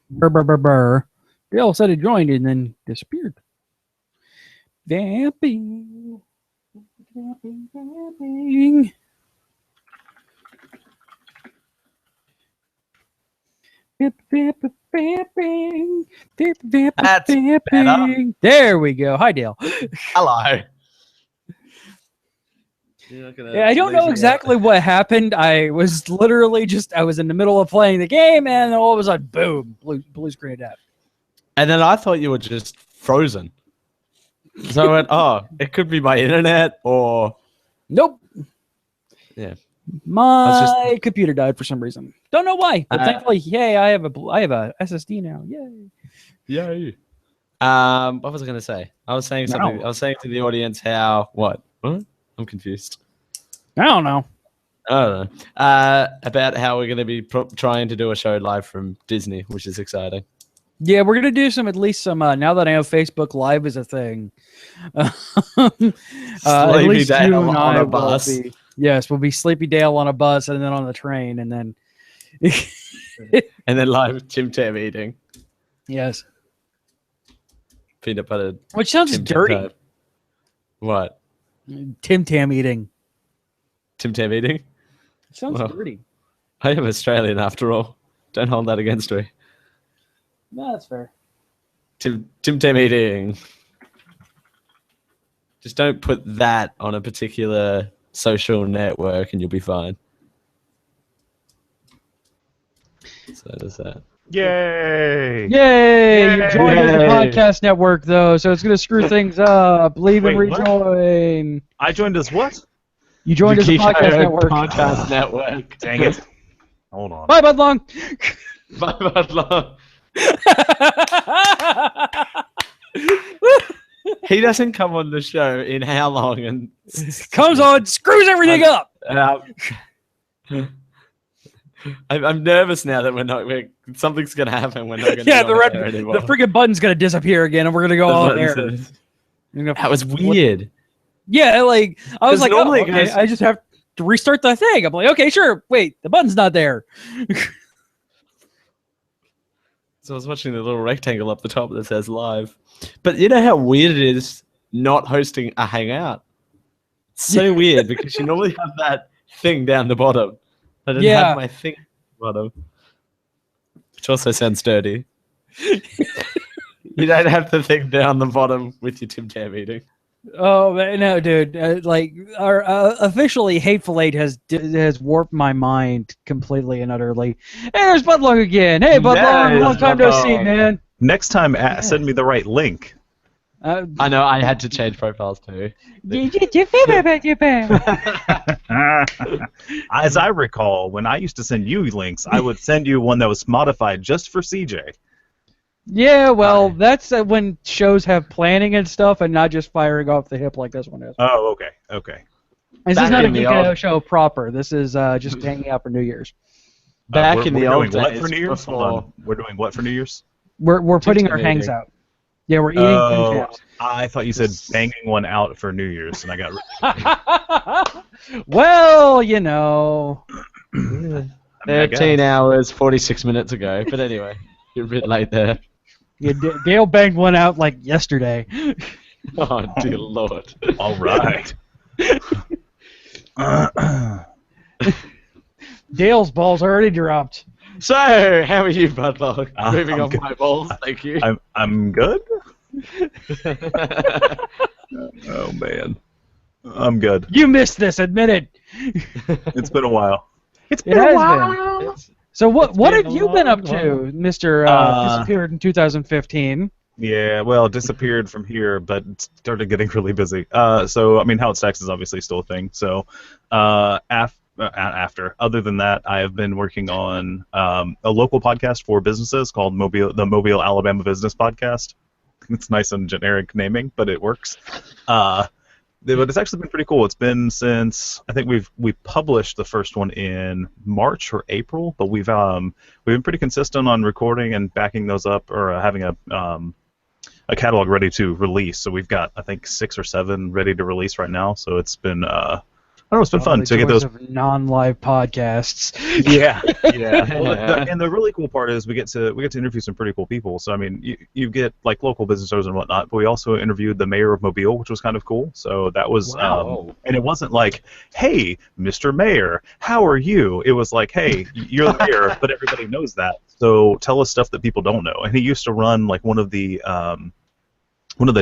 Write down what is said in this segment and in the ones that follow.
Brr, brr, brr, brr. Dale said he joined and then disappeared. Vamping. Vamping, vamping. Vamping. That's better. Vamping. There we go. Hi, Dale. Hello. Yeah, I don't know exactly what happened. I was literally I was in the middle of playing the game, and all of a sudden, boom, blue screen of death. And then I thought you were just frozen. So I went, oh, it could be my internet or... Nope. Yeah. My computer died for some reason. Don't know why, but thankfully, yay, I have a SSD now. Yay. Yay. What was I going to say? I was saying something. I was saying to the audience how... What? I'm confused. I don't know. About how we're going to be trying to do a show live from Disney, which is exciting. Yeah, we're going to do at least some, now that I know Facebook Live is a thing. Sleepy Dale on a bus. We'll be Sleepy Dale on a bus and then on the train and then... and then live Tim Tam eating. Yes. Peanut butter. Which sounds dirty. What? Tim Tam eating. Tim Tam eating? Sounds dirty. I am Australian after all. Don't hold that against me. No, that's fair. Tim Tam eating. Just don't put that on a particular social network and you'll be fine. So does that. Yay! Yay! You joined the podcast network, though, so it's going to screw things up. Leave and rejoin. What? I joined as what? You joined as a podcast network. Podcast network. Dang it. Hold on. Bye, Budlong. Bye, Budlong. He doesn't come on the show in how long? And comes on, screws everything up. I'm nervous now that something's gonna happen. We're not gonna. Yeah, the freaking button's gonna disappear again, and we're gonna go all there. That was weird. Yeah, like I was like, okay, I just have to restart the thing. I'm like, okay, sure. Wait, the button's not there. So I was watching the little rectangle up the top that says live. But you know how weird it is not hosting a Hangout? It's so weird because you normally have that thing down the bottom. I didn't have my thing at the bottom. Which also sounds dirty. You don't have the thing down the bottom with your Tim Tam eating. Oh no, dude! Like our officially Hateful Eight has warped my mind completely and utterly. Hey, there's Budlong again. Hey, Budlong, long time no see, man. Next time, send me the right link. I know I had to change profiles too. As I recall, when I used to send you links, I would send you one that was modified just for CJ. Yeah, well, that's when shows have planning and stuff, and not just firing off the hip like this one is. Oh, okay. This is not a Geek show proper. This is just hanging out for New Year's. Back in the old days. What for New Year's? Hold on. We're doing what for New Year's? We're putting our hangs out. Yeah, we're eating things. I thought you said banging one out for New Year's, and I got really well, you know. 13 hours, 46 minutes ago. But anyway, you're a bit late there. Yeah, Dale banged one out like yesterday. Oh, dear Lord. All right. Dale's balls already dropped. So, how are you, Budlong? Moving on my balls, thank you. I'm good. Oh, man. I'm good. You missed this, admit it. It's been a while. It's been a while. So what have you been up to, Mr. Disappeared in 2015? Yeah, well, disappeared from here, but started getting really busy. So, I mean, How It Stacks is obviously still a thing. So, other than that, I have been working on a local podcast for businesses called the Mobile, Alabama Business Podcast. It's nice and generic naming, but it works. But it's actually been pretty cool. It's been since I think we published the first one in March or April, but we've been pretty consistent on recording and backing those up or having a catalog ready to release. So we've got I think 6 or 7 ready to release right now. So it's been know, it's been fun to get those non-live podcasts. Yeah, yeah. Well, and the really cool part is we get to interview some pretty cool people. So I mean, you get like local business owners and whatnot, but we also interviewed the mayor of Mobile, which was kind of cool. So that was, and it wasn't like, hey, Mr. Mayor, how are you? It was like, hey, you're the mayor, but everybody knows that. So tell us stuff that people don't know. And he used to run like one of the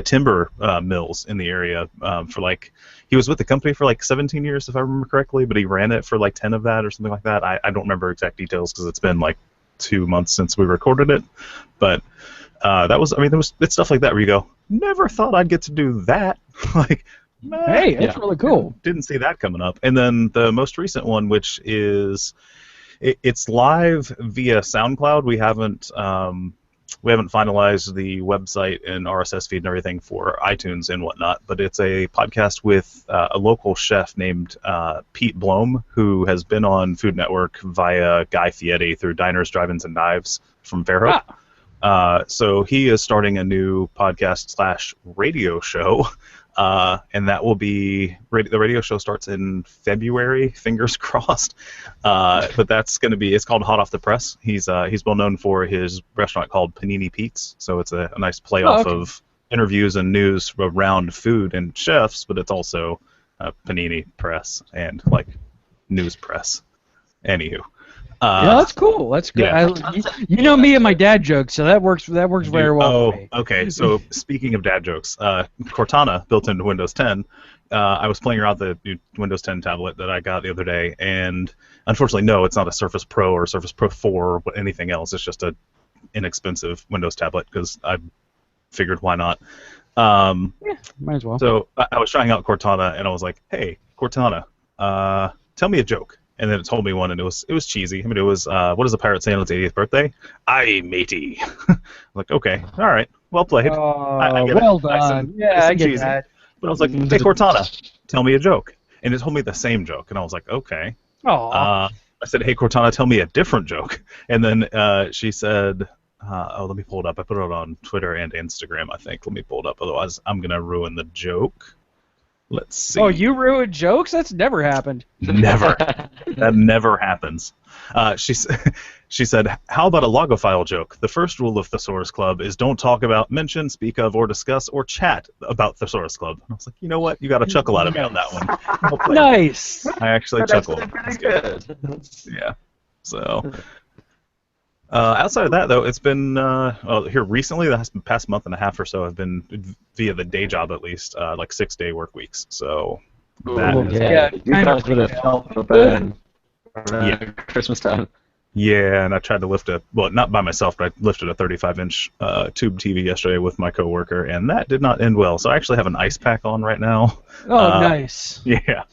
timber mills in the area for like. He was with the company for like 17 years, if I remember correctly, but he ran it for like 10 of that or something like that. I don't remember exact details because it's been like 2 months since we recorded it. But that was, I mean, it's stuff like that where you go, never thought I'd get to do that. Like, hey, that's really cool. Didn't see that coming up. And then the most recent one, which is, it's live via SoundCloud. We haven't finalized the website and RSS feed and everything for iTunes and whatnot, but it's a podcast with a local chef named Pete Blom, who has been on Food Network via Guy Fieri through Diners, Drive-Ins, and Knives from Fairhope. So he is starting a new podcast/radio show, and that will be the radio show starts in February. Fingers crossed. But that's going to be. It's called Hot Off the Press. He's well known for his restaurant called Panini Pete's. So it's a nice play off of interviews and news around food and chefs, but it's also Panini Press and like news press. Anywho. Yeah, that's cool. That's good. Yeah. You know me and my dad jokes, so that works very well for me. Okay. So speaking of dad jokes, Cortana built into Windows 10. I was playing around the new Windows 10 tablet that I got the other day, and unfortunately, no, it's not a Surface Pro or Surface Pro 4 or anything else. It's just a inexpensive Windows tablet because I figured why not. Yeah, might as well. So I was trying out Cortana, and I was like, "Hey, Cortana, tell me a joke." And then it told me one, and it was cheesy. I mean, it was, what does a pirate say on its 80th birthday? Aye, matey. I'm like, okay, all right, well played. I get well it. done. I get cheesy. that. But I was like, hey, Cortana, tell me a joke. And it told me the same joke, and I was like, okay. I said, hey, Cortana, tell me a different joke. And then she said, let me pull it up. I put it on Twitter and Instagram, I think. Let me pull it up, otherwise I'm going to ruin the joke. Let's see. Oh, you ruined jokes? That's never happened. Never. That never happens. She said, how about a logophile joke? The first rule of Thesaurus Club is don't talk about, mention, speak of, or discuss, or chat about Thesaurus Club. And I was like, you know what? You got a chuckle out of me on that one. Nice. I actually chuckled. Pretty good. Yeah. So... outside of that, though, it's been here recently. The past month and a half or so have been via the day job, at least, like 6-day work weeks. So Yeah, you guys would have felt for burn around Christmas time. Yeah, and I tried to lift not by myself, but I lifted a 35-inch tube TV yesterday with my coworker, and that did not end well. So I actually have an ice pack on right now. Oh, nice. Yeah.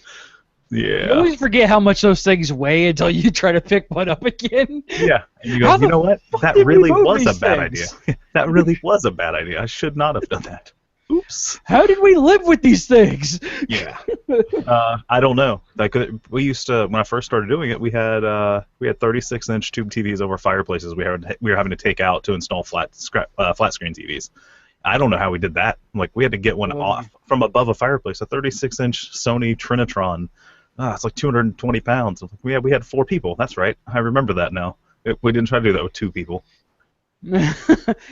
Yeah. You always forget how much those things weigh until you try to pick one up again. Yeah. And you go, you know what? That really was a bad idea. That really was a bad idea. I should not have done that. Oops. How did we live with these things? Yeah. I don't know. Like we used to, when I first started doing it, we had 36-inch tube TVs over fireplaces. We were having to take out to install flat screen TVs. I don't know how we did that. Like we had to get one off from above a fireplace, a 36-inch Sony Trinitron. It's like 220 pounds. We had 4 people. That's right. I remember that now. We didn't try to do that with 2 people.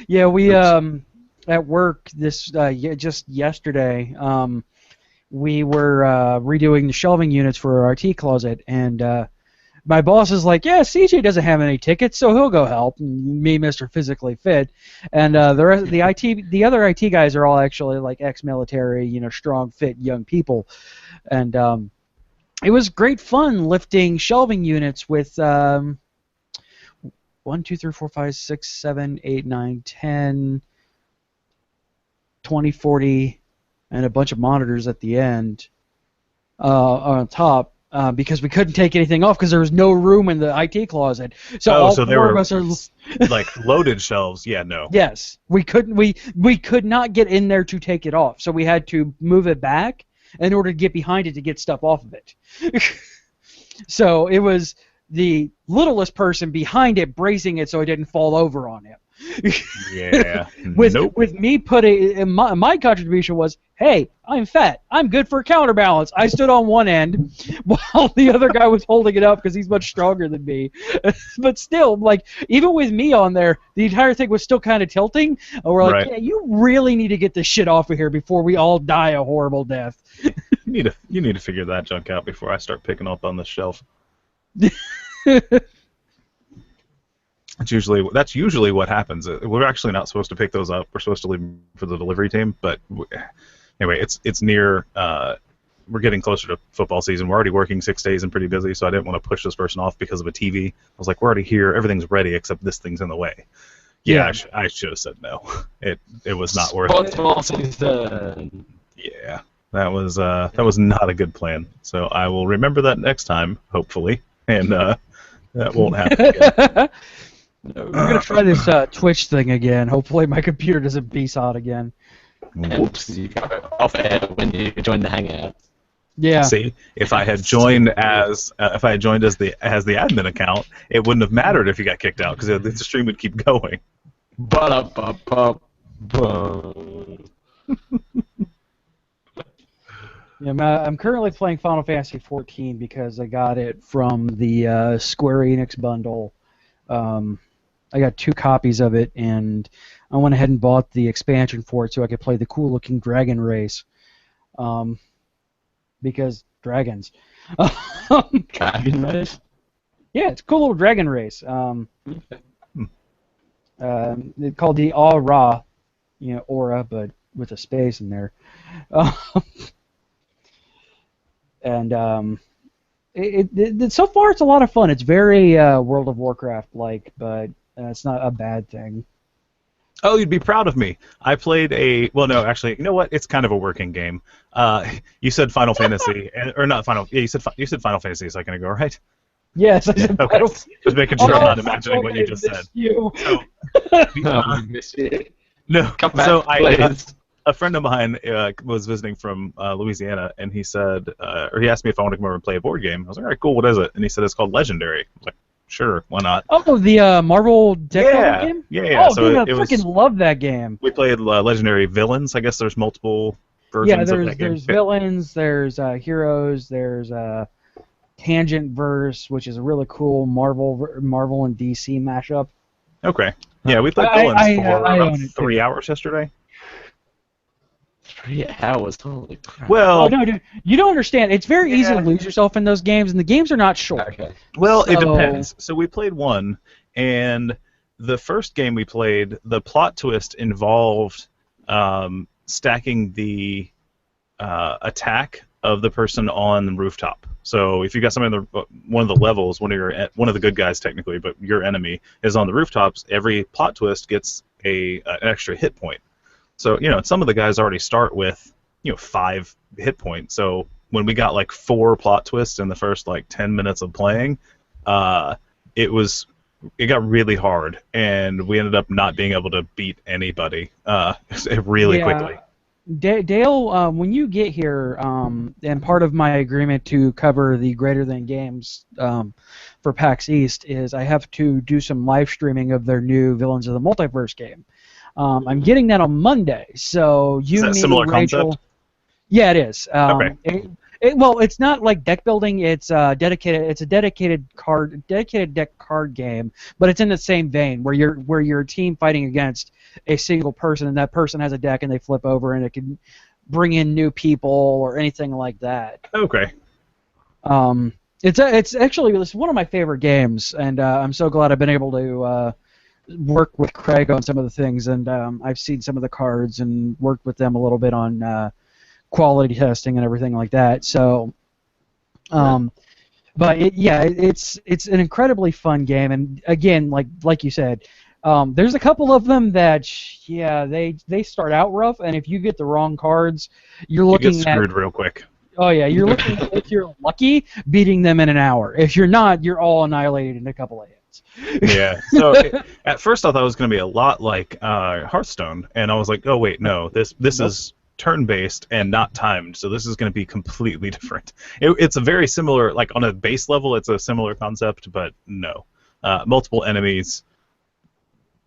Yeah, we at work just yesterday we were redoing the shelving units for our tea closet, and my boss is like, yeah, CJ doesn't have any tickets, so he'll go help. And me, Mr. Physically Fit, and the other IT guys are all actually like ex-military, strong, fit, young people, and it was great fun lifting shelving units with 1, 2, 3, 4, 5, 6, 7, 8, 9, 10, 20, 40, and a bunch of monitors at the end on top. Because we couldn't take anything off because there was no room in the IT closet. So all so 4 of us are like loaded shelves. Yeah, no. Yes, we couldn't. We could not get in there to take it off. So we had to move it back in order to get behind it to get stuff off of it. So it was the littlest person behind it bracing it so it didn't fall over on him. Yeah. with me putting my contribution was, hey, I'm fat, I'm good for counterbalance. I stood on one end while the other guy was holding it up because he's much stronger than me. But still, like, even with me on there, the entire thing was still kind of tilting. We're like, Right. yeah, you really need to get this shit off of here before we all die a horrible death. You need to figure that junk out before I start picking up on the shelf. That's usually what happens. We're actually not supposed to pick those up. We're supposed to leave them for the delivery team. But anyway, it's near. We're getting closer to football season. We're already working 6 days and pretty busy, so I didn't want to push this person off because of a TV. I was like, we're already here. Everything's ready except this thing's in the way. Yeah. I should have said no. It was not worth it. Football season. Yeah, that was not a good plan. So I will remember that next time, hopefully, and that won't happen again. We're gonna try this Twitch thing again. Hopefully, my computer doesn't BSOD again. Whoops, you got off air when you joined the Hangout. Yeah. See, if I had joined as the admin account, it wouldn't have mattered if you got kicked out because the stream would keep going. Yeah, I'm currently playing Final Fantasy XIV because I got it from the Square Enix bundle. I got 2 copies of it, and I went ahead and bought the expansion for it so I could play the cool-looking dragon race. Because dragons. Dragon race? Yeah, it's a cool little dragon race. It's called the Aura, Aura, but with a space in there. And so far it's a lot of fun. It's very World of Warcraft-like, but it's not a bad thing. Oh, you'd be proud of me. I played well, no, actually, you know what? It's kind of a working game. You said Final Fantasy, or not Final? Yeah, you said Final Fantasy a second ago, right? Yes, I said okay. Just making sure I'm not imagining what you just said. You. So, no, Come back, so please. A friend of mine was visiting from Louisiana, and he said, or he asked me if I wanted to come over and play a board game. I was like, all right, cool, what is it? And he said it's called Legendary. I was like, sure, why not? Oh, the Marvel deck building game? Yeah. Oh, so dude, I freaking love that game. We played Legendary Villains. I guess there's multiple versions of that game. There's villains, there's heroes, there's Tangent Verse, which is a really cool Marvel and DC mashup. Okay. Yeah, we played Villains for about 3 hours yesterday. 3 hours, holy crap. Well, oh, no, dude, you don't understand. It's very easy to lose yourself in those games, and the games are not short. Okay. Well, it depends. So we played one, and the first game we played, the plot twist involved stacking the attack of the person on the rooftop. So if you got somebody on one of the levels, one of the good guys technically, but your enemy is on the rooftops, every plot twist gets an extra hit point. So, some of the guys already start with, 5 hit points. So when we got like 4 plot twists in the first 10 minutes of playing, it got really hard, and we ended up not being able to beat anybody really quickly. Dale, when you get here, and part of my agreement to cover the Greater Than Games for PAX East is I have to do some live streaming of their new Villains of the Multiverse game. I'm getting that on Monday, so you, is that me, similar Rachel. Concept? Yeah, it is. Okay. Well, it's not like deck building. It's dedicated. It's a dedicated deck card game, but it's in the same vein where you're a team fighting against a single person, and that person has a deck, and they flip over, and it can bring in new people or anything like that. Okay. It's actually one of my favorite games, and I'm so glad I've been able to work with Craig on some of the things, and I've seen some of the cards and worked with them a little bit on quality testing and everything like that. So, but it's an incredibly fun game, and again, like you said, there's a couple of them that they start out rough, and if you get the wrong cards, you're looking you get screwed real quick. Oh yeah, you're looking at, if you're lucky, beating them in an hour. If you're not, you're all annihilated in a couple of hits. Yeah. So at first I thought it was going to be a lot like Hearthstone, and I was like, oh wait, no, this is turn-based and not timed, so this is going to be completely different. It's a very similar, on a base level, it's a similar concept, but no, multiple enemies,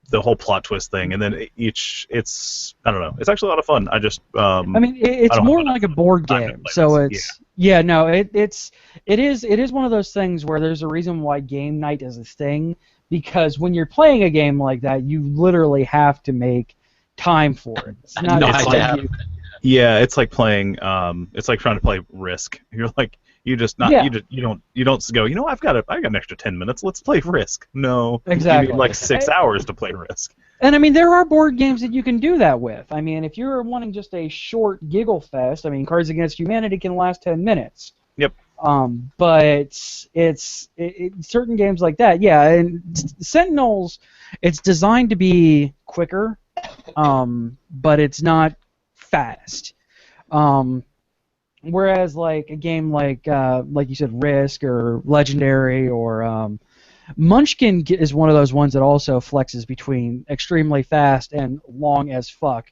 the whole plot twist thing, and then it's I don't know, it's actually a lot of fun. I just I mean, it's more like a board game, so it's no, it is one of those things where there's a reason why game night is a thing, because when you're playing a game like that, you literally have to make time for it. It's not yeah, it's like playing it's like trying to play Risk. You're like you don't go, I've got an extra 10 minutes, let's play Risk. No, exactly. You need like 6 hours to play Risk. And I mean, there are board games that you can do that with. I mean, if you're wanting just a short giggle fest, I mean, Cards Against Humanity can last 10 minutes. Yep. But it's certain games like that, yeah. And Sentinels, it's designed to be quicker, but it's not fast. Whereas like a game like you said, Risk or Legendary or Munchkin is one of those ones that also flexes between extremely fast and long as fuck.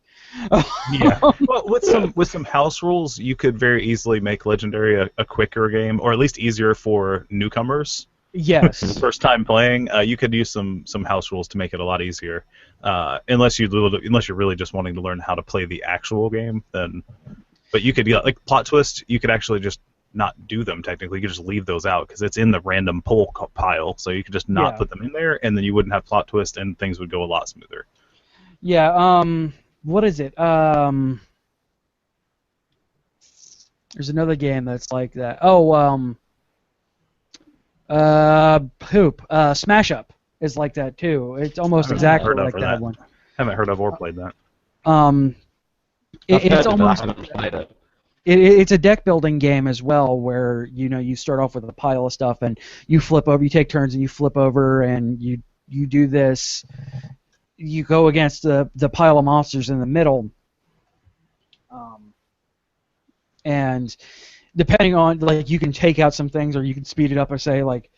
Yeah. Well, with some house rules, you could very easily make Legendary a quicker game, or at least easier for newcomers. Yes. First time playing, you could use some house rules to make it a lot easier. Unless you're really just wanting to learn how to play the actual game, then. But you could like plot twist. You could actually just not do them technically. You could just leave those out because it's in the random pull pile. So you could just not put them in there, and then you wouldn't have plot twist, and things would go a lot smoother. Yeah. What is it? There's another game that's like that. Oh. Smash Up is like that too. It's almost exactly like that one. Haven't heard of or played that. It's almost. It's a deck building game as well, where you start off with a pile of stuff and you flip over. You take turns and you flip over, and you do this. You go against the pile of monsters in the middle, and depending on you can take out some things or you can speed it up or say like,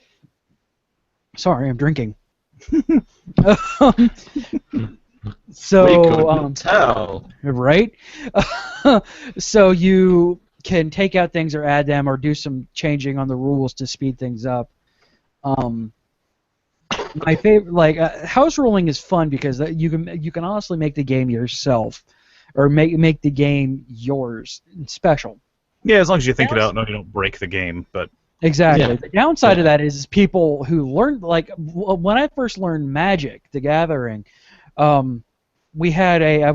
"Sorry, I'm drinking." So we couldn't tell. Right? So you can take out things or add them or do some changing on the rules to speed things up. My favorite, house ruling is fun because you can honestly make the game yourself, or make the game yours special. Yeah, as long as you think it out, no, you don't break the game. But exactly. Yeah. The downside of that is people who learn, when I first learned Magic: The Gathering. We had I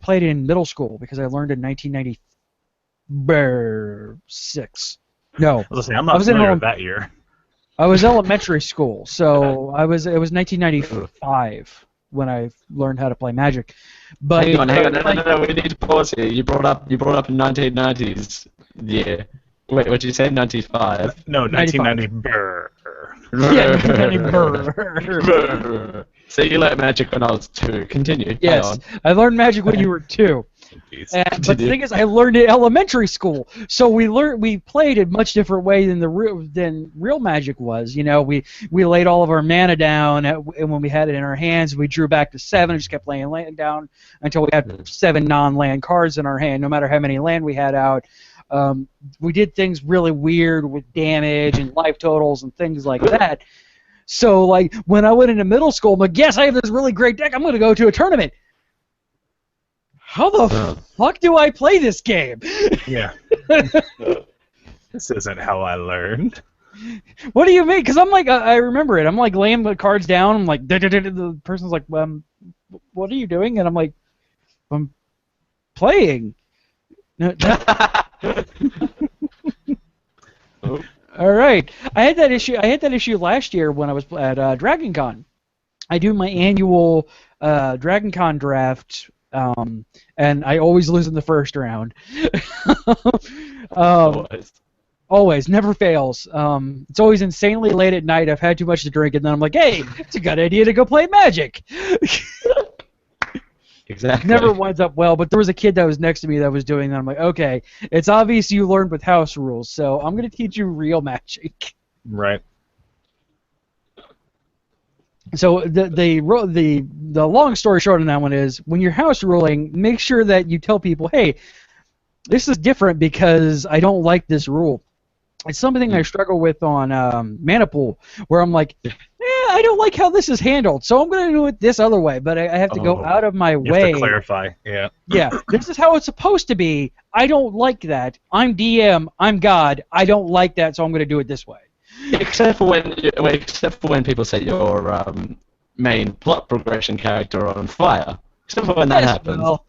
played in middle school because I learned in 1996. No, I'm not familiar with that year. I was elementary school, so it was 1995 when I learned how to play Magic. But hang on, no, we need to pause here. You brought up 1990s. Yeah. Wait, what did you say? 95? No, 1990. Brr. Yeah, 1990. So you learned Magic when I was 2. Continue. Yes, I learned Magic when you were 2. But the thing is, I learned it in elementary school, so we played it much different way than real Magic was. We laid all of our mana down, and when we had it in our hands, we drew back to 7 and just kept laying land down until we had 7 non-land cards in our hand, no matter how many land we had out. We did things really weird with damage and life totals and things like that. So, when I went into middle school, I'm like, yes, I have this really great deck. I'm going to go to a tournament. How the fuck do I play this game? Yeah. This isn't how I learned. What do you mean? Because I'm I remember it. I'm laying the cards down. I'm like, the person's like, what are you doing? And I'm like, I'm playing. All right. I had that issue last year when I was at Dragon Con. I do my annual Dragon Con draft, and I always lose in the first round. Always, never fails. It's always insanely late at night. I've had too much to drink, and then I'm like, hey, it's a good idea to go play Magic. Exactly. Never winds up well, but there was a kid that was next to me that was doing that. I'm like, okay, it's obvious you learned with house rules, so I'm going to teach you real Magic. Right. So the long story short on that one is, when you're house ruling, make sure that you tell people, hey, this is different because I don't like this rule. It's something I struggle with on Mana Pool, where I'm like, I don't like how this is handled, so I'm going to do it this other way, but I have to go out of my You way. have to clarify, yeah. Yeah, this is how it's supposed to be. I don't like that. I'm DM. I'm God. I don't like that, so I'm going to do it this way. Except for when people say your main plot progression character on fire. Except for when that happens. Well,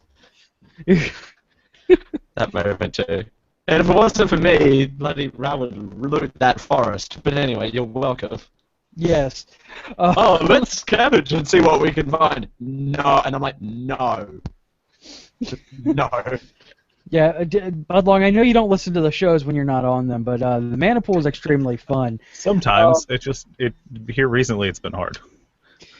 That moment too. And if it wasn't for me, bloody Ra would loot that forest. But anyway, you're welcome. yes. Oh, let's scavenge and see what we can find. No, and I'm like, no. No. Yeah, Budlong, I know you don't listen to the shows when you're not on them, but the Mana Pool is extremely fun. Sometimes here recently it's been hard.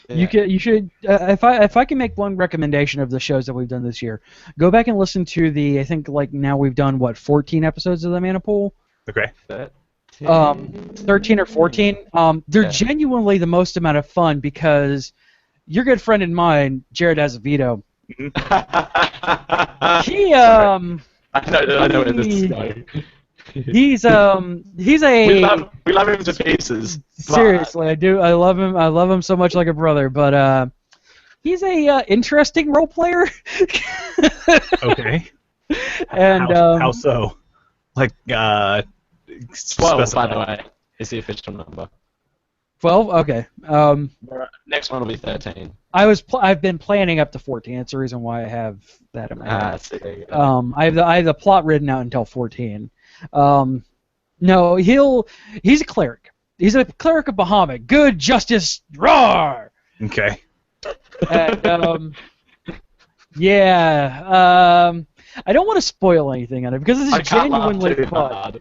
Yeah. You should if I can make one recommendation of the shows that we've done this year, go back and listen to I think like now we've done 14 episodes of the Mana Pool. Okay. 13 or 14. They're genuinely the most amount of fun because your good friend and mine, Jared Azevedo, he I know where this is going. he's a we love him to pieces. seriously, I do. I love him. I love him so much like a brother, but he's a interesting role player. Okay. And how so? Like 12, by the way, is the official number. 12. Okay. Next one will be 13. I've been planning up to 14. That's the reason why I have that in my head. I see. I have the plot written out until 14. No, he's a cleric. He's a cleric of Bahamut. Good justice, roar. Okay. And, yeah. I don't want to spoil anything on it because this is genuinely fun.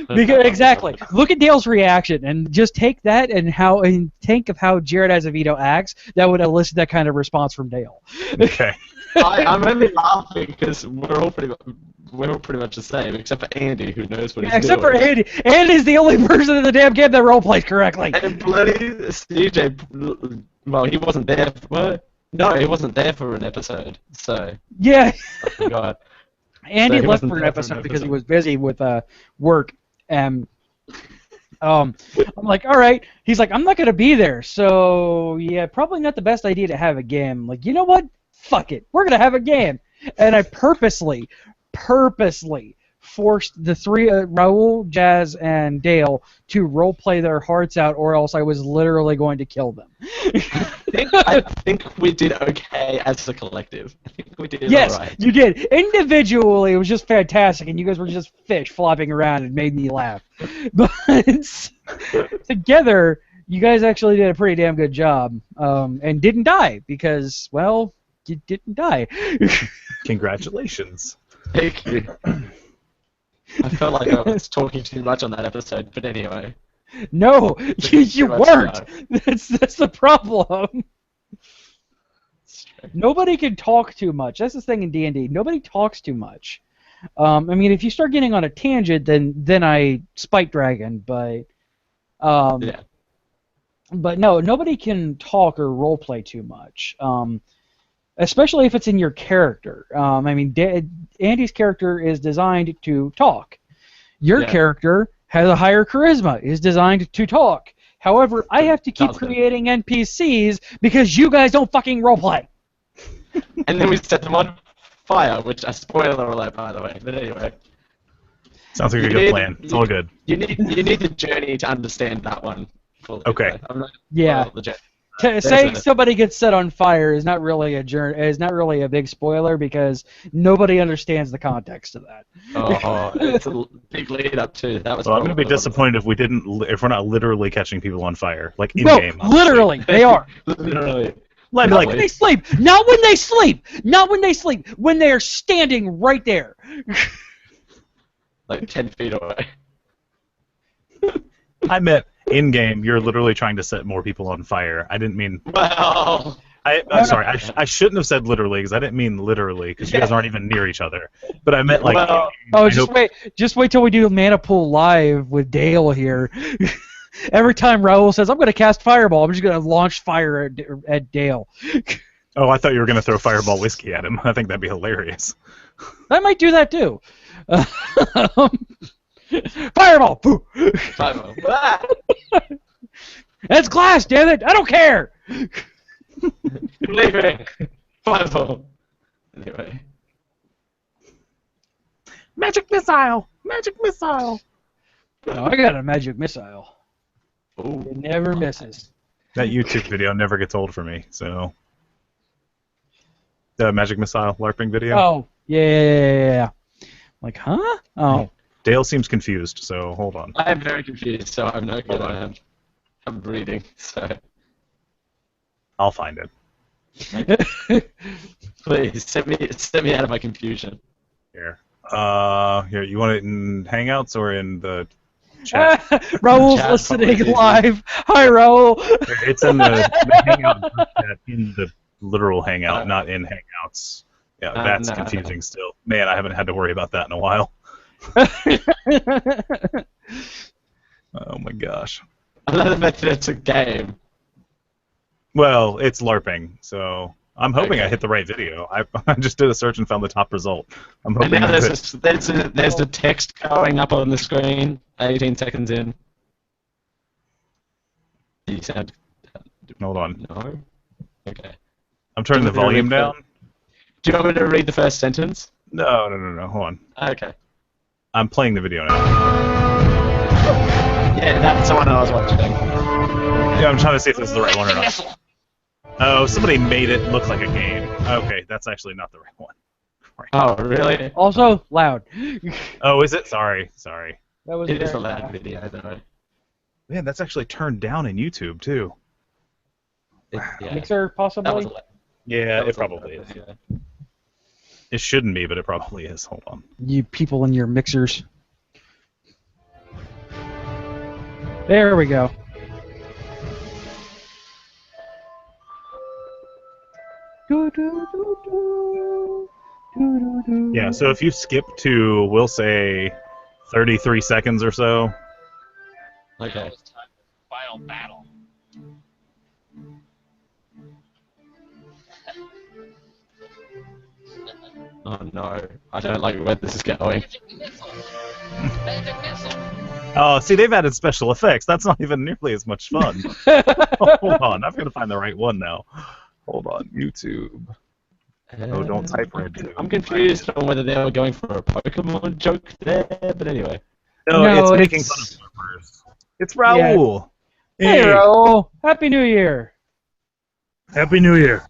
Because exactly, look at Dale's reaction and just take that and think of how Jared Azevedo acts. That would elicit that kind of response from Dale. Okay. I'm only laughing because we're all pretty much the same, except for Andy, who knows what he's doing. Except for Andy. Andy's the only person in the damn game that roleplays correctly. And bloody CJ, well, he wasn't there. No, he wasn't there for an episode. So Yeah. I forgot. Andy So left for an episode because he was busy with work, and I'm like, all right. He's like, I'm not gonna be there, so yeah, probably not the best idea to have a game. I'm like, you know what? Fuck it, we're gonna have a game, and I purposely forced the three, Raul, Jazz, and Dale, to roleplay their hearts out, or else I was literally going to kill them. I think we did okay as a collective. I think we did Yes, all right. you did. Individually, it was just fantastic, and you guys were just fish flopping around and made me laugh. But together, you guys actually did a pretty damn good job, and didn't die because, well, you didn't die. Congratulations. Thank you. I felt like I was talking too much on that episode, but anyway. No, you weren't. That's the problem. Nobody can talk too much. That's the thing in D&D. Nobody talks too much. I mean, if you start getting on a tangent, then I spike dragon, but Yeah. But no, nobody can talk or roleplay too much. Especially if it's in your character. I mean, Andy's character is designed to talk. Your character has a higher charisma, is designed to talk. However, I have to keep creating NPCs because you guys don't fucking roleplay. And then we set them on fire, which a spoiler alert, by the way. But anyway. Sounds like a good plan. It's all good. You need the journey to understand that one fully. Okay. Yeah. Saying somebody gets set on fire is not really a big spoiler because nobody understands the context of that. Oh, it's a big lead up to that. Well, I'm going to be disappointed if we're not literally catching people on fire, like in no, game. Literally, they are. Literally. Not when they sleep. Not when they sleep. Not when they sleep. When they are standing right there. Like 10 feet away. I meant in game. You're literally trying to set more people on fire. I didn't mean. Well. I'm sorry. I shouldn't have said literally because I didn't mean literally because you guys aren't even near each other. But I meant like. Well, just wait till we do Mana Pool live with Dale here. Every time Raul says, I'm going to cast Fireball, I'm just going to launch fire at Dale. Oh, I thought you were going to throw Fireball whiskey at him. I think that'd be hilarious. I might do that too. Fireball! Fireball. That's glass, damn it! I don't care. You're leaving. Fireball. Anyway. Magic missile! Magic missile! No, I got a magic missile. Ooh. It never misses. That YouTube video never gets old for me, so... The magic missile LARPing video? Oh, yeah. Like, huh? Oh. Dale seems confused, so hold on. I am very confused, so I'm not good. I'm reading, so... I'll find it. Please, set me out of my confusion. Here. Here, you want it in Hangouts or in the chat? Raul's Chat, listening probably. live. Hi, Raul. It's in the Hangout group chat, in the literal Hangout, not in Hangouts. Yeah, that's no. confusing still. Man, I haven't had to worry about that in a while. Oh my gosh. I love the fact that it's a game. Well, it's LARPing, so I'm hoping I Okay. hit the right video. I just did a search and found the top result. I'm And hoping now that there's the text going up on the screen. 18 seconds in. You sound... Hold on. No? Okay. I'm turning the Do you want me to volume read down. Do you want me to read the first sentence? No. Hold on. Okay. I'm playing the video now. Yeah, that's the one I was watching. Yeah, I'm trying to see if this is the right one or not. Oh, somebody made it look like a game. Okay, that's actually not the right one. Oh, really? Also, loud. Oh, is it? Sorry. That was It is a very loud video, though. Man, that's actually turned down in YouTube, too. Yeah. Mixer, That was possibly? a loud Yeah, that it was a probably loud is. video. It shouldn't be, but it probably is. Hold on. You people and your mixers. There we go. Yeah, so if you skip to, we'll say, 33 seconds or so. Okay. Final battle. Oh no, I don't like where this is going. Magic missile. Magic missile. Oh, see, they've added special effects. That's not even nearly as much fun. Hold on, I've got to find the right one now. Hold on, YouTube. Oh, don't type red too. I'm confused on whether they were going for a Pokemon joke there, but anyway. No, No, it's making it's- fun of surfers. It's Raul. Hey, Raul. Happy New Year. Happy New Year.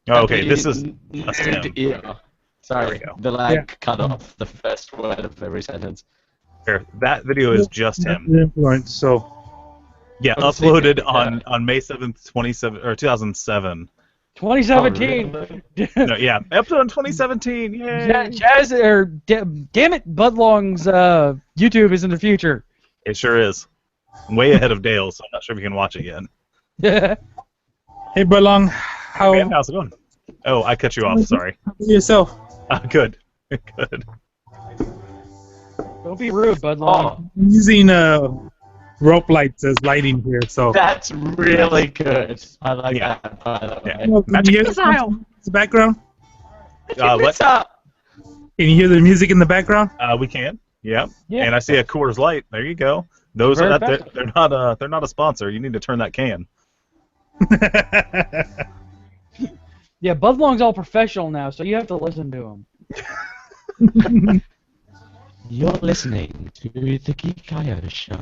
Oh, okay, this is New a stem. Year. Sorry, There we go. the lag Yeah. cut off the first word of every sentence. Here, that video is just him. Influence, so Yeah, Let's see. uploaded Yeah. on May 7th, 2007. 2017. Oh, really? No, yeah, episode in 2017. Yay! Jazz, damn it, Budlong's YouTube is in the future. It sure is. I'm way ahead of Dale, so I'm not sure if you can watch it yet. hey, Berlong, how Man, how's it going? Oh, I cut you off. Sorry. yourself? Good. Good. Don't be rude, Budlong. Oh, I'm using rope lights as lighting here, so. that's really good. I like Yeah. that, by the Yeah. way. Can you Magic hear missile! the background? What? What's up? Can you hear the music in the background? We can. Yep. Yeah. And I see a Coors Light. There you go. Those Very are they're, effective. they're not a sponsor. You need to turn that can. Yeah, Budlong's all professional now, so you have to listen to him. You're listening to the Geek Show.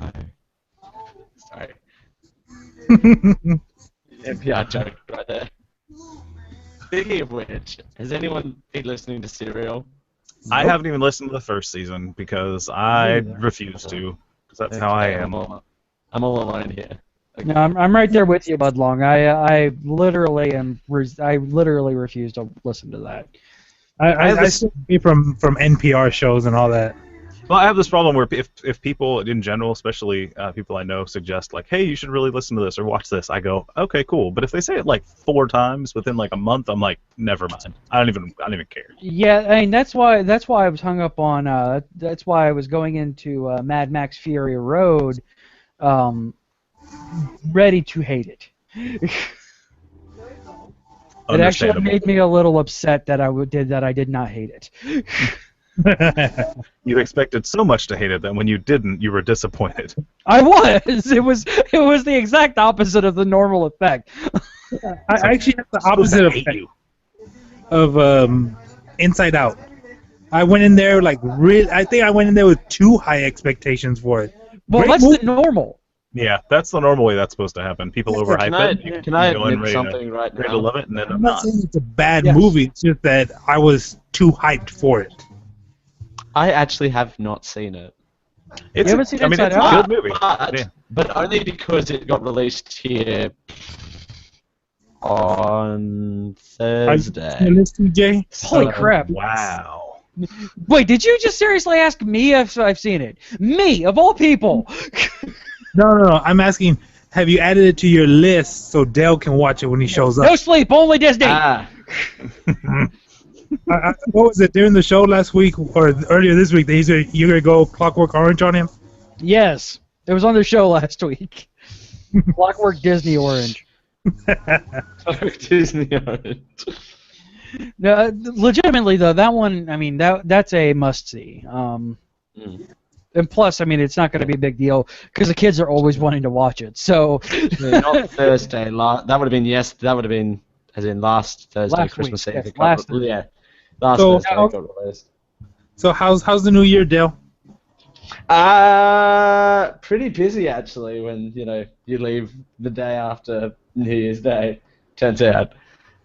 Sorry. NPR joke right there. Speaking of which, has anyone been listening to Serial? I haven't even listened to the first season because I Me neither. refuse to. Because that's how I am. I'm all alone here. No, I'm right there with you, Budlong. I literally I literally refuse to listen to that. I still be from NPR shows and all that. Well, I have this problem where if people in general, especially people I know, suggest like, "Hey, you should really listen to this or watch this," I go, "Okay, cool." But if they say it like 4 times within like a month, I'm like, "Never mind. I don't even care." Yeah, I mean that's why I was hung up on. That's why I was going into Mad Max Fury Road, ready to hate it. It actually Understandable. made me a little upset that I did not hate it. You expected so much to hate it that when you didn't, you were disappointed. I was. It was the exact opposite of the normal effect. I actually have the Supposed opposite to of hate you. Inside Out. I went in there like I think I went in there with too high expectations for it. Well, Great that's movie. the normal. Yeah, that's the normal way that's supposed to happen. People overhype it. Can I You go in admit ready something right to now? love it, and then I'm not saying it's a bad Yes. movie. It's just that I was too hyped for it. I actually have not seen it. It's You haven't seen I mean, Inside it's a Out? good movie. But, Yeah. but only because it got released here on Are you Thursday. seeing this, TJ? Holy So- crap. Wow. Wait, did you just seriously ask me if I've seen it? Me, of all people. No. I'm asking, have you added it to your list so Dale can watch it when he shows No up? sleep, only Disney. What was it during the show last week or earlier this week? They said you're gonna go Clockwork Orange on him. Yes, it was on the show last week. Clockwork Disney Orange. Disney Orange. No, legitimately though, that one. I mean, that's a must see. And plus, I mean, it's not going to be a big deal because the kids are always wanting to watch it. So Not Thursday. That would have been That would have been as in last Thursday, Last Christmas week, Eve. yes, It got last yeah, last So, Thursday how- it got released. So how's the new year, Dale? Pretty busy actually. When you leave the day after New Year's Day, turns out.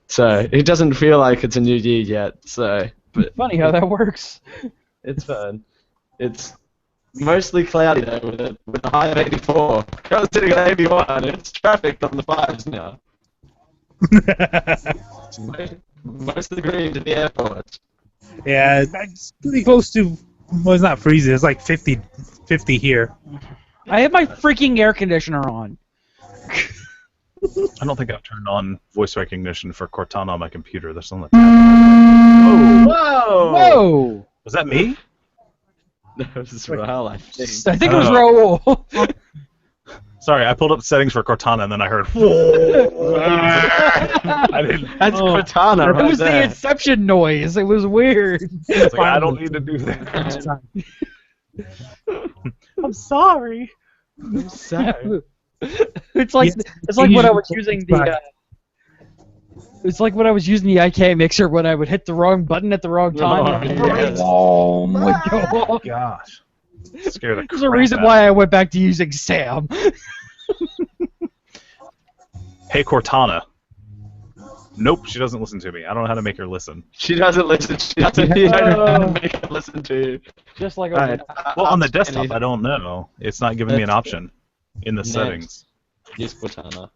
So it doesn't feel like it's a new year yet. So, but funny how that works. it's fun. It's mostly cloudy though, with a high of 84. I was sitting at 81. It's traffic on the 5s now. Mostly green to the airport. Yeah, it's pretty close to. Well, it's not freezing. It's like 50 here. I have my freaking air conditioner on. I don't think I've turned on voice recognition for Cortana on my computer. There's something. Whoa! Whoa! Was that me? That was Raul, I think. I think it was Oh. Raul. Sorry, I pulled up settings for Cortana and then I heard. I didn't. That's Oh. Cortana It right was the there. Inception noise. It was weird. It's like, I don't need to do that. I'm sorry. I'm sorry. It's like Yes, it's like when I was you- using the. It's like when I was using the IK mixer when I would hit the wrong button at the wrong time. Oh, yes. Oh my god! Gosh. Scared the There's a crap reason out why I went back to using Sam. Hey, Cortana. Nope, she doesn't listen to me. I don't know how to make her listen. She doesn't listen. She doesn't. You don't have to make her listen to you. Just like Alright. Well, on the desktop, I don't know. It's not giving me an That's- option in the Next. settings. Use Cortana.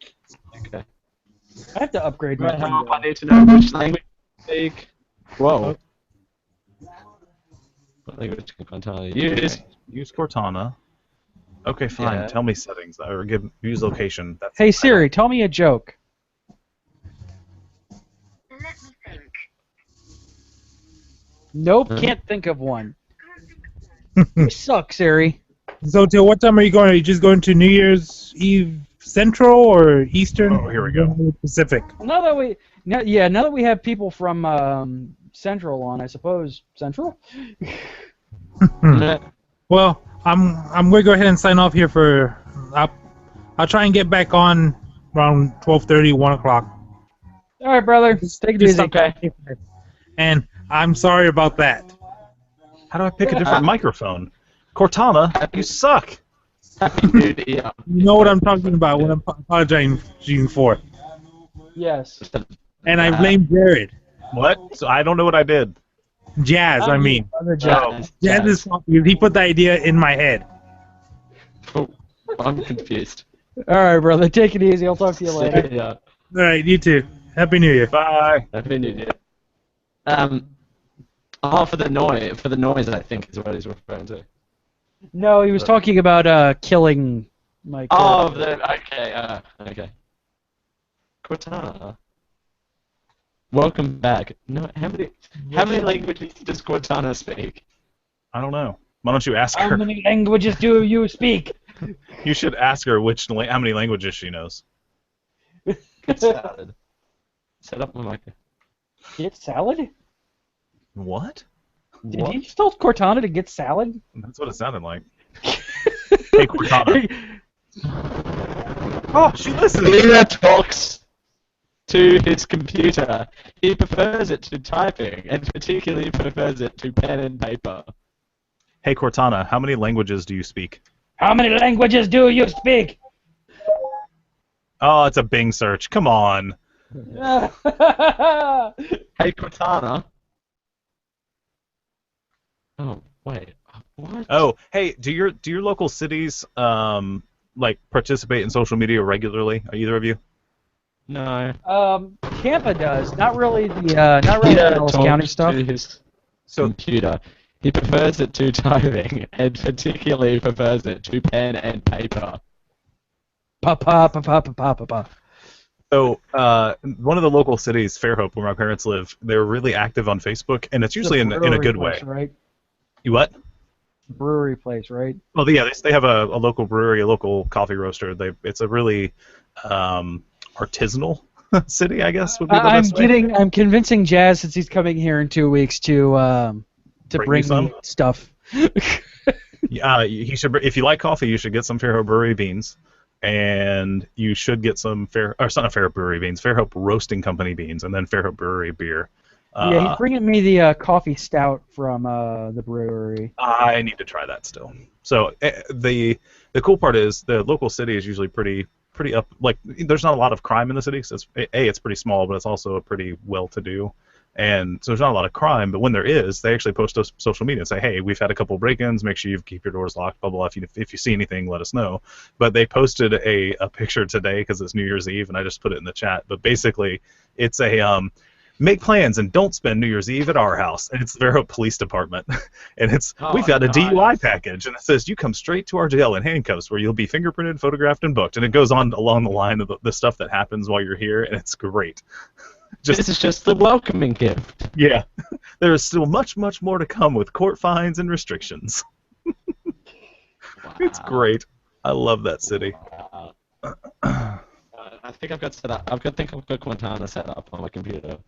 Okay. I have to upgrade my. Right, help. I need to know which language you speak. Whoa. What language can Cortana use? Okay. Use Cortana. Okay, fine. Yeah. Tell me settings or use location. That's, Hey Siri, tell me a joke. Let me think. Nope, Huh? can't think of one. You suck, Siri. So, till what time are you going? Are you just going to New Year's Eve Central or Eastern? Oh, here we go. Pacific. Now that we have people from Central on, I suppose Central. Well, I'm going to go ahead and sign off here for. I'll try and get back on around 12:30, 1 o'clock. All right, brother, take it easy. Okay. And I'm sorry about that. How do I pick a different microphone? Cortana, you suck. Happy New Year. You know what I'm talking about when I'm apologizing for. Yes. And I blame Jared. What? So I don't know what I did. Jazz, I mean. Other job. Jazz. Jazz's fault because he put the idea in my head. Oh, I'm confused. All right, brother, take it easy. I'll talk to you later. Yeah. All right, you too. Happy New Year. Bye. Happy New Year. For the noise, I think is what he's referring to. No, he was talking about killing my. Oh, character. okay. Cortana. Welcome back. No, how many languages does Cortana speak? I don't know. Why don't you ask How her? many languages do you speak? You should ask her how many languages she knows. Get started. Set up my mic. Get salad? What? Did he just tell Cortana to get salad? That's what it sounded like. Hey, Cortana. Oh, she listens. Lena talks to his computer. He prefers it to typing, and particularly prefers it to pen and paper. Hey, Cortana, how many languages do you speak? How many languages do you speak? Oh, it's a Bing search. Come on. Hey, Cortana. Oh, wait. What? Oh, hey, do your local cities like participate in social media regularly? Are either of you? No. Tampa does. Not really the Dallas County stuff. To his computer. He prefers it to typing, and particularly prefers it to pen and paper. Pa. So, one of the local cities, Fairhope, where my parents live, they're really active on Facebook, and it's usually in a good way. Right? You what? Brewery place, right? Well, yeah, they have a local brewery, a local coffee roaster. It's a really artisanal city, I guess would be the best way. I'm convincing Jazz, since he's coming here in 2 weeks, to bring me stuff. He should. If you like coffee, you should get some Fairhope Brewery beans, and you should get some Fairhope Brewery beans, Fairhope Roasting Company beans, and then Fairhope Brewery beer. Yeah, he's bringing me the coffee stout from the brewery. I need to try that still. So the cool part is the local city is usually pretty up. Like, there's not a lot of crime in the city. So it's pretty small, but it's also a pretty well-to-do. And so there's not a lot of crime, but when there is, they actually post to social media and say, hey, we've had a couple break-ins, make sure you keep your doors locked, blah, blah, blah. If you see anything, let us know. But they posted a picture today because it's New Year's Eve, and I just put it in the chat. But basically, it's a make plans and don't spend New Year's Eve at our house. And it's the Fairhope Police Department. And we've got a DUI package. And it says, you come straight to our jail in handcuffs where you'll be fingerprinted, photographed, and booked. And it goes on along the line of the stuff that happens while you're here, and it's great. This is just the welcoming gift. Yeah. There is still much, much more to come with court fines and restrictions. Wow. It's great. I love that city. Wow. I think I've got set up. I think I've got Cortana set up on my computer.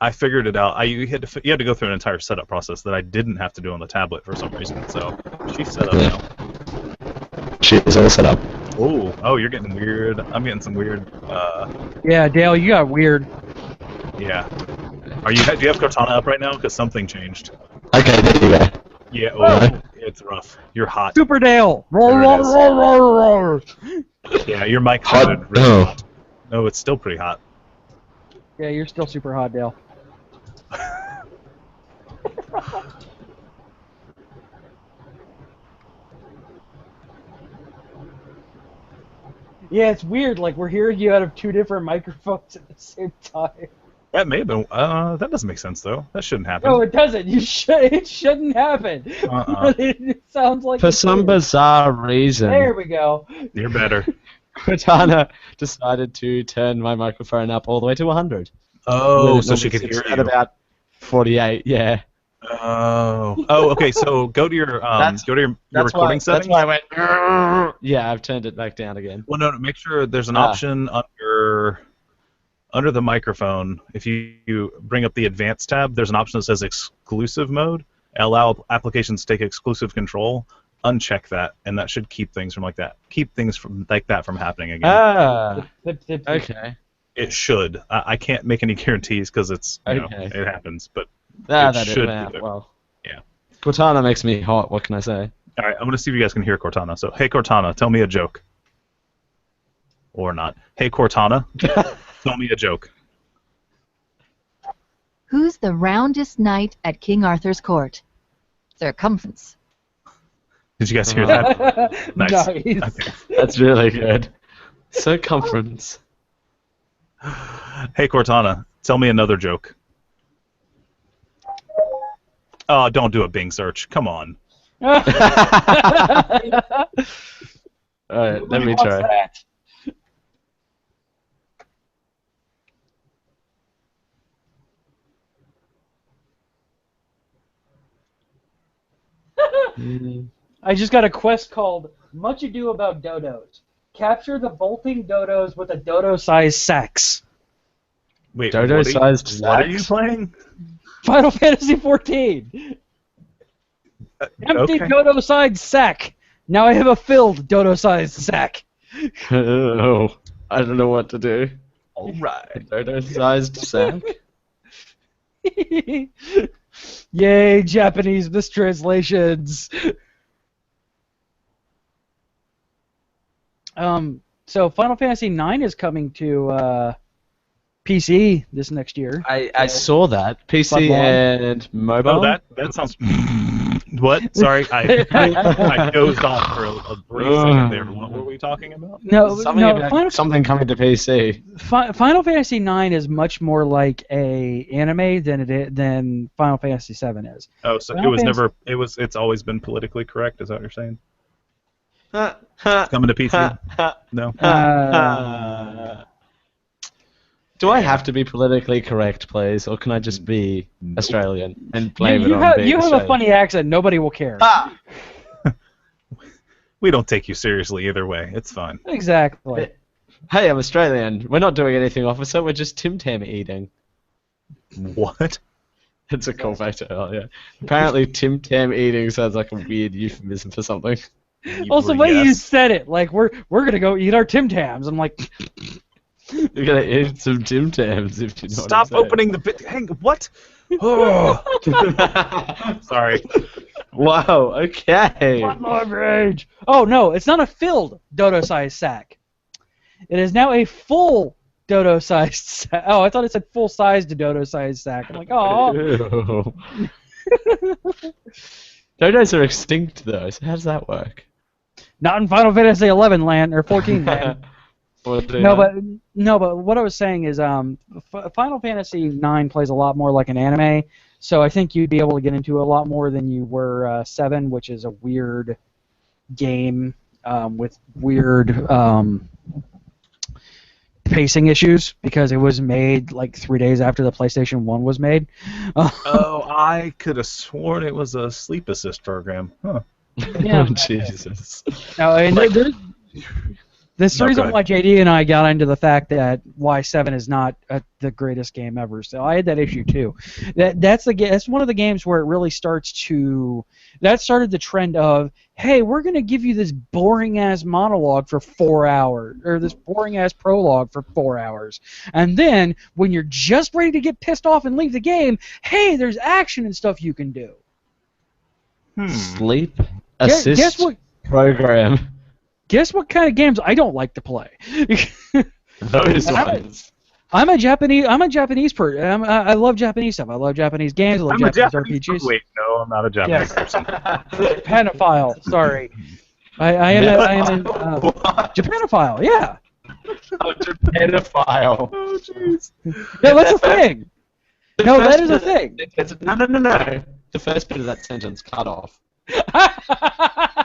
I figured it out. You had to go through an entire setup process that I didn't have to do on the tablet for some reason. So she's set up now. She is all set up. Oh, you're getting weird. I'm getting some weird. Yeah, Dale, you got weird. Yeah. Do you have Cortana up right now? Because something changed. Okay, there you go. Yeah. It's rough. You're hot. Super Dale. There it is. Yeah, your mic sounded really Oh. hot. No, it's still pretty hot. Yeah, you're still super hot, Dale. Yeah, it's weird. Like, we're hearing you out of two different microphones at the same time. That may have been. That doesn't make sense though. That shouldn't happen. No, it doesn't. It shouldn't happen. It sounds like For some bizarre reason, There we go. You're better. Cortana decided to turn my microphone up all the way to 100. Oh, When it so she normally could sits hear at you. about 48. Yeah. Oh, okay. So go to your your recording settings. That's why I went. "Grrr." Yeah, I've turned it back down again. Well, no. Make sure there's an option under the microphone. If you bring up the advanced tab, there's an option that says exclusive mode. Allow applications to take exclusive control. Uncheck that, and that should keep things from from happening again. Ah. Tip. Okay. It should. I can't make any guarantees because it's Okay. it happens, but That should yeah, do it. well. Yeah. Cortana makes me hot. What can I say? all right. I'm gonna see if you guys can hear Cortana. So, hey Cortana, tell me a joke. Or not. Hey Cortana, tell me a joke. Who's the roundest knight at King Arthur's court? Circumference. Did you guys hear that? Nice. Nice. Okay. That's really good. Circumference. Hey Cortana, tell me another joke. Oh, don't do a Bing search. Come on. All right, let me What's try. that? I just got a quest called Much Ado About Dodos. Capture the bolting dodos with a dodo-sized sex. Wait, Dodo-sized what are you sax? playing? Final Fantasy XIV. Empty Okay. dodo-sized sack. Now I have a filled dodo-sized sack. Oh, I don't know what to do. All right. Dodo-sized sack. Yay, Japanese mistranslations. So Final Fantasy IX is coming to PC this next year. I saw that. PC But long. and mobile. Oh, that sounds. What? Sorry, I dozed off for a brief second there. What were we talking about? No, Something no. about something coming to PC. Final Fantasy IX is much more like a anime than Final Fantasy VII is. Oh, so Final it was Fantasy- never. It's always been politically correct. Is that what you're saying? Coming Coming to PC? No. Do I have to be politically correct, please, or can I just be Australian and blame it You on have, being you have a Australian? funny accent. Nobody will care. Ah! We don't take you seriously either way. It's fine. Exactly. Hey, I'm Australian. We're not doing anything, officer. We're just Tim Tam eating. What? It's a callback to earlier. Apparently, Tim Tam eating sounds like a weird euphemism for something. Also, the way you Yes. said it, like we're gonna go eat our Tim Tams. I'm like, You're gonna eat some Tim Tams if you know Stop what I'm opening the bit. Hang. What? Oh. Sorry. saying. Wow. Okay. what my rage? Oh no, it's not a filled dodo-sized sack. It is now a full dodo-sized sack. Oh, I thought it said full-sized dodo-sized sack. I'm like, oh. Ew. Dodos are extinct though, so how does that work? Not in Final Fantasy 11 land or 14 land. No, but what I was saying is, Final Fantasy IX plays a lot more like an anime, so I think you'd be able to get into a lot more than you were 7, which is a weird game with weird pacing issues because it was made like 3 days after the PlayStation 1 was made. Oh, I could have sworn it was a sleep assist program. Huh. Yeah. Oh, Jesus. No, I mean, this No, reason go why JD and I got into the fact that Y7 is not the greatest game ever. So I had that issue too. That's one of the games where it really started the trend of, hey, we're gonna give you this boring ass monologue for 4 hours, or this boring ass prologue for 4 hours, and then when you're just ready to get pissed off and leave the game, hey, there's action and stuff you can do. Sleep Guess assist what? program. Guess what kind of games I don't like to play. Those ones. I'm a Japanese person. I love Japanese stuff. I love Japanese games. I love I'm a Japanese Japanese. RPGs. Wait, no, I'm not a Japanese Yes. person. Japanophile. Sorry. I am a Japanophile. Yeah. Oh, pedophile. Oh, jeez. No, that's a thing. No, that is a thing. No. The first bit of that sentence cut off.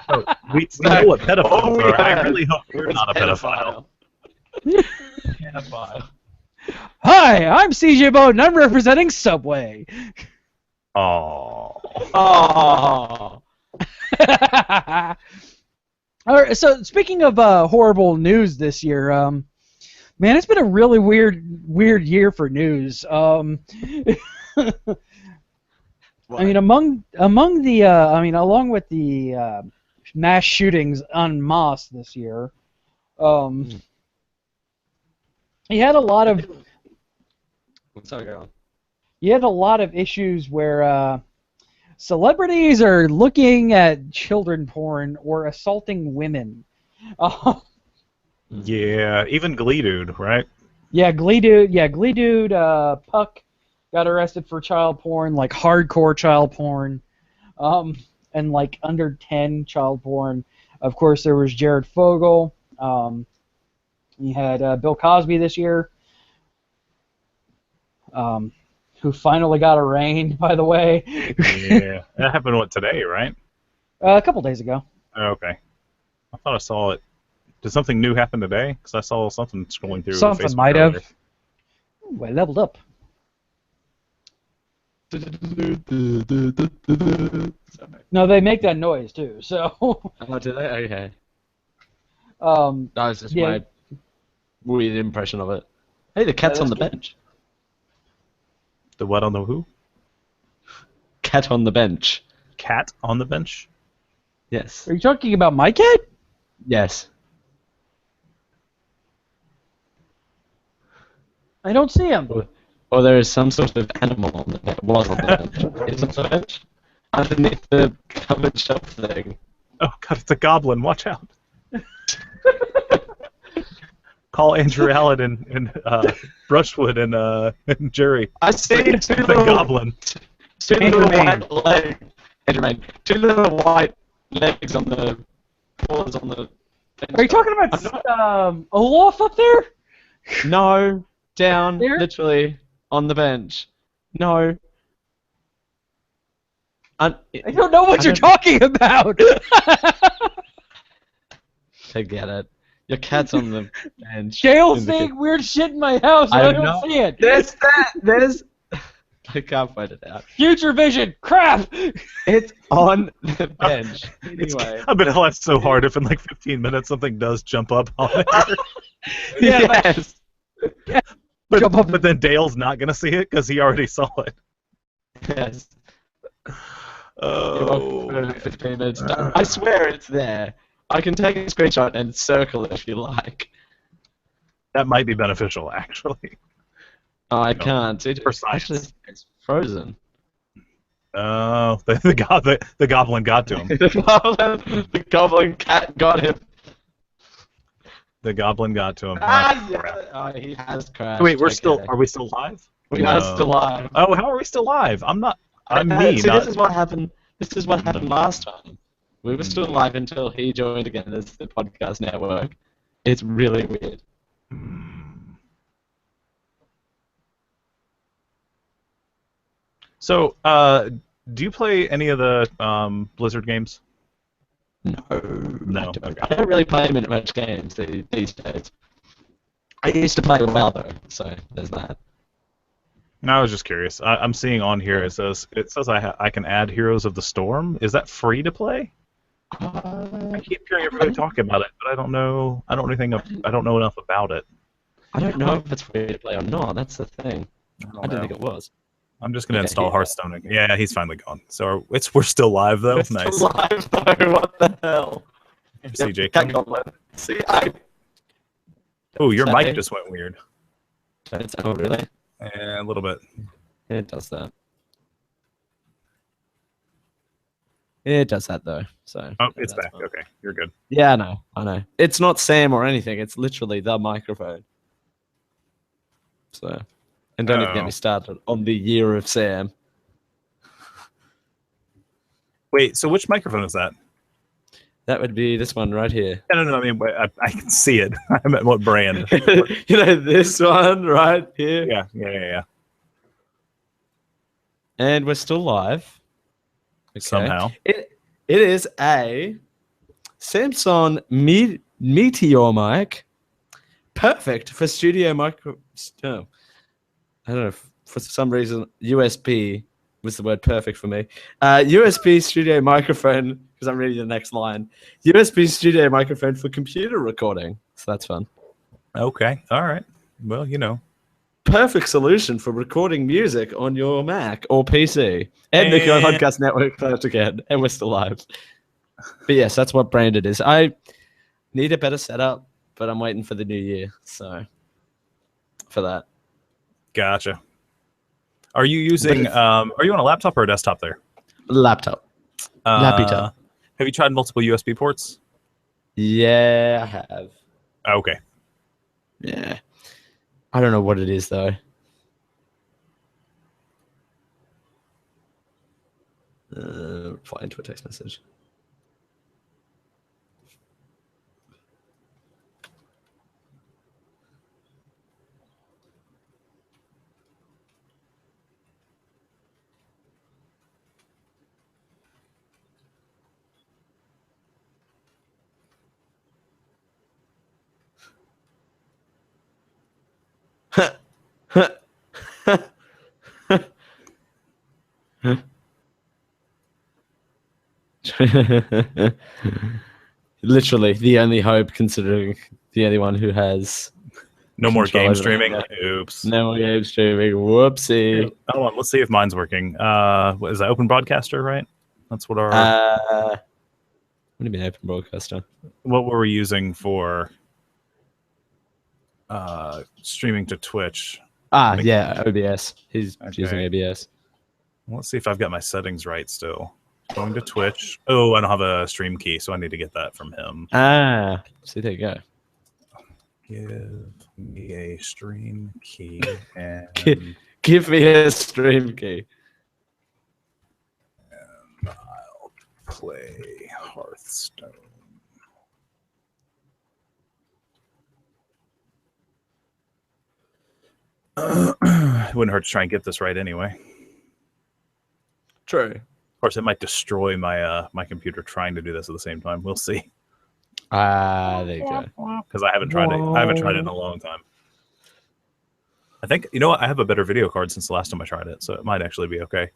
Oh, we know what pedophiles are. I yeah. really hope you're not a pedophile. Pedophile. Hi, I'm CJ Bowden. I'm representing Subway. Oh. Oh. All right. So speaking of horrible news this year, man, it's been a really weird year for news. I mean, along with the mass shootings en masse this year, he had a lot of issues where celebrities are looking at children porn or assaulting women. Yeah, even Glee Dude, right? Yeah, Glee Dude, Puck got arrested for child porn, like hardcore child porn, and like under 10 child porn. Of course, there was Jared Fogle. You had Bill Cosby this year, who finally got arraigned, by the way. Yeah. That happened, what, today, right? A couple days ago. Oh, okay. I thought I saw it. Did something new happen today? Because I saw something scrolling through Something Facebook might earlier. have. Ooh, I leveled up. No, they make that noise too. So. Oh, do they? Okay. That That was just Yeah. my weird impression of it. Hey, the cat's on the bench. The what on the who? Cat on the bench. cat on the bench? Yes. Are you talking about my cat? Yes. I don't see him. Or there is some sort of animal on the bench. Was on the bench. Is on the bench. Underneath the cupboard shelf thing. Oh god, it's a goblin. Watch out. Call Andrew Allen and Brushwood and Jerry. I see two The little goblin. Two Andrew little Main. white legs. Andrew Main. Two little white legs on the paws on the bench. Are you talking about Olaf up there? No, down, There? literally on the bench. No. I don't know what I you're don't- talking about. Forget it. Your cat's on the bench. Dale's In the saying weird shit in my house. I I don't know. see it. There's that. There's. I can't find it out. Future vision. Crap. It's on the bench. Anyway. I bet I'll so hard if in like 15 minutes something does jump up on it. Yeah, but- Yes. But then Dale's not going to see it because he already saw it. Yes. Oh. You're welcome for 15 minutes. I swear it's there. I can take a screenshot and circle it if you like. That might be beneficial, actually. Oh, I No. can't. It For science. actually it's frozen. Oh, the goblin got to him. The goblin cat got him. The goblin got to him. Ah, crap. yeah. Oh, he has crashed. Wait, we're Okay. still. Are we still live? We are still live. Oh, how are we still live? I'm me. See, Not, this is what happened. This is what happened last time. We were still live until he joined again as the podcast network. It's really weird. So, do you play any of the Blizzard games? No, No, I don't. okay. I don't really play much games these days. I used to play well though, so there's that. No, I was just curious. I'm seeing on here it says I can add Heroes of the Storm. Is that free to play? I keep hearing everybody talk about it, but I don't know. I don't know enough about it. I don't know if it's free to play or not. That's the thing. I didn't think it was. I'm just gonna Okay, install yeah. Hearthstone again. Yeah, he's finally gone. So we're still live though. It's Nice. still live though. What the hell? CJ. Cat goblin. See, I. Oh, your Sorry. mic just went weird. Oh, really? Yeah, a little bit. It does that. It does that though. So. Oh, yeah, it's that's back. fine. Okay, you're good. Yeah, I know. It's not Sam or anything. It's literally the microphone. So, and don't even get Oh. me started on the year of Sam. Wait, so which microphone is that? That would be this one right here. No. I mean, I can see it. I meant what brand? You know this one right here. Yeah. And we're still live. Okay. Somehow. It is a Samsung Meteor mic, perfect for studio micro. Oh, I don't know. For some reason, USB was the word perfect for me. USB studio microphone, because I'm reading the next line. USB studio microphone for computer recording. So that's fun. Okay. All right. Well, you know. Perfect solution for recording music on your Mac or PC. And the Podcast Network first again, and we're still live. But yes, that's what brand it is. I need a better setup, but I'm waiting for the new year. So for that. Gotcha. Are you using? Are you on a laptop or a desktop there? Laptop. Laptop. Have you tried multiple USB ports? Yeah, I have. Okay. Yeah. I don't know what it is though. Reply into a text message. Literally the only hope, considering the only one who has No more control game over the streaming. internet. Oops. No more game streaming. Whoopsie. Hold on. Let's see if mine's working. What is that? Open Broadcaster, right? That's what our What do you mean open broadcaster? what were we using for streaming to Twitch. Yeah, OBS. He's Okay. using OBS. Let's see if I've got my settings right still. Going to Twitch. Oh, I don't have a stream key, so I need to get that from him. See, there you go. Give me a stream key and Give me a stream key. I'll play Hearthstone. It wouldn't hurt to try and get this right anyway. True. Of course, it might destroy my my computer trying to do this at the same time. We'll see. There you go. Because I haven't tried it. I haven't tried it in a long time. I think you know what? I have a better video card since the last time I tried it, so it might actually be okay.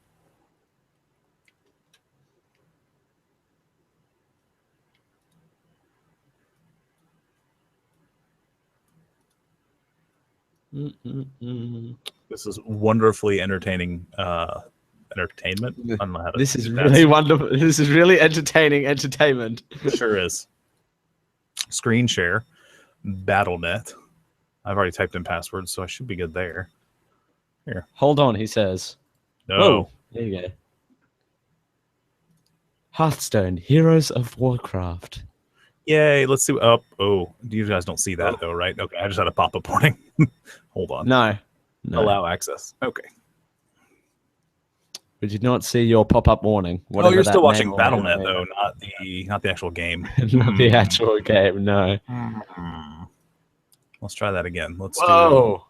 This is wonderfully entertaining entertainment. I don't know how to This is do really wonderful. This is really entertaining entertainment. that. Sure is. Screen share, BattleNet. I've already typed in passwords, so I should be good there. Here. Hold on, he says. No. Whoa, there you go. Hearthstone, Heroes of Warcraft. Yay, let's see. Oh, you guys don't see that though, right? Okay, I just had a pop-up warning. Hold on. No. Allow access. Okay. We did not see your pop-up warning. Oh, you're still watching name BattleNet was. though, not the actual game. Not the actual game, no. Let's try that again. Let's Whoa.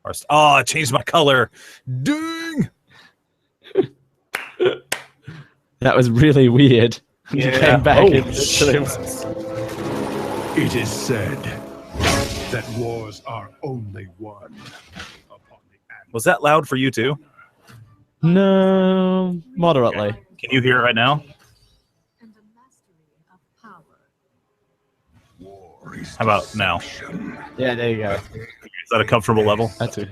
do. Oh, I changed my color. Ding. That was really weird. You Yeah. came back Oh, and literally It is said that wars are only won upon the Was that loud for you too? No, moderately. Can you hear it right now? war. How about now? Yeah, there you go. Is that a comfortable level? That's it.